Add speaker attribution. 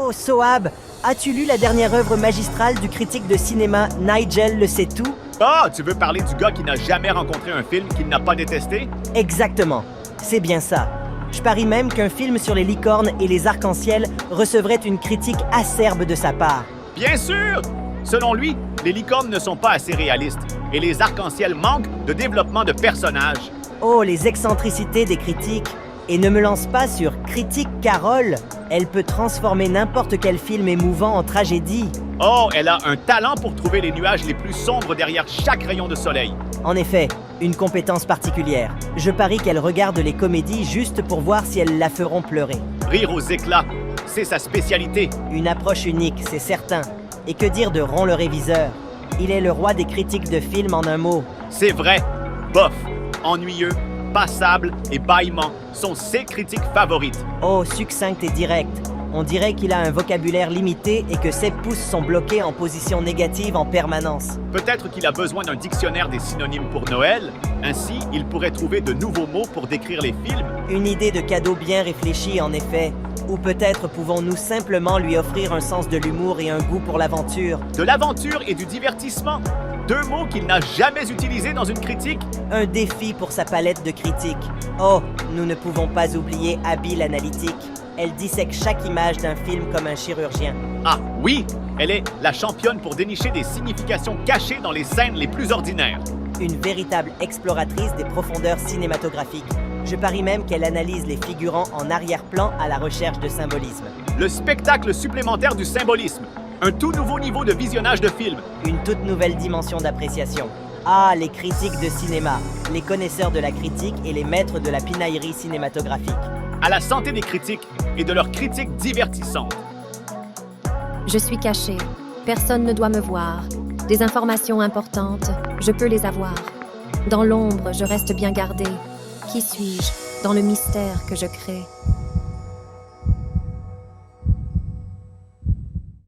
Speaker 1: Oh, Sohab, as-tu lu la dernière œuvre magistrale du critique de cinéma Nigel Le Saitou?
Speaker 2: Ah, tu veux parler du gars qui n'a jamais rencontré un film qu'il n'a pas détesté?
Speaker 1: Exactement, c'est bien ça. Je parie même qu'un film sur les licornes et les arcs-en-ciel recevrait une critique acerbe de sa part.
Speaker 2: Bien sûr! Selon lui, les licornes ne sont pas assez réalistes et les arcs-en-ciel manquent de développement de personnages.
Speaker 1: Oh, les excentricités des critiques! Et ne me lance pas sur Critique Carole. Elle peut transformer n'importe quel film émouvant en tragédie.
Speaker 2: Oh, elle a un talent pour trouver les nuages les plus sombres derrière chaque rayon de soleil.
Speaker 1: En effet, une compétence particulière. Je parie qu'elle regarde les comédies juste pour voir si elles la feront pleurer.
Speaker 2: Rire aux éclats, c'est sa spécialité.
Speaker 1: Une approche unique, c'est certain. Et que dire de Ron le Réviseur? Il est le roi des critiques de films en un mot.
Speaker 2: C'est vrai, bof, ennuyeux, passable et bâillement sont ses critiques favorites.
Speaker 1: Oh, succinct et direct. On dirait qu'il a un vocabulaire limité et que ses pouces sont bloqués en position négative en permanence.
Speaker 2: Peut-être qu'il a besoin d'un dictionnaire des synonymes pour Noël. Ainsi, il pourrait trouver de nouveaux mots pour décrire les films.
Speaker 1: Une idée de cadeau bien réfléchi, en effet. Ou peut-être pouvons-nous simplement lui offrir un sens de l'humour et un goût pour l'aventure.
Speaker 2: De l'aventure et du divertissement. Deux mots qu'il n'a jamais utilisés dans une critique.
Speaker 1: Un défi pour sa palette de critiques. Oh, nous ne pouvons pas oublier Abby l'analytique. Elle dissèque chaque image d'un film comme un chirurgien.
Speaker 2: Ah oui, elle est la championne pour dénicher des significations cachées dans les scènes les plus ordinaires.
Speaker 1: Une véritable exploratrice des profondeurs cinématographiques. Je parie même qu'elle analyse les figurants en arrière-plan à la recherche de symbolisme.
Speaker 2: Le spectacle supplémentaire du symbolisme. Un tout nouveau niveau de visionnage de films.
Speaker 1: Une toute nouvelle dimension d'appréciation. Ah, les critiques de cinéma, les connaisseurs de la critique et les maîtres de la pinaillerie cinématographique.
Speaker 2: À la santé des critiques et de leurs critiques divertissantes.
Speaker 3: Je suis cachée. Personne ne doit me voir. Des informations importantes, je peux les avoir. Dans l'ombre, je reste bien gardée. Qui suis-je dans le mystère que je crée?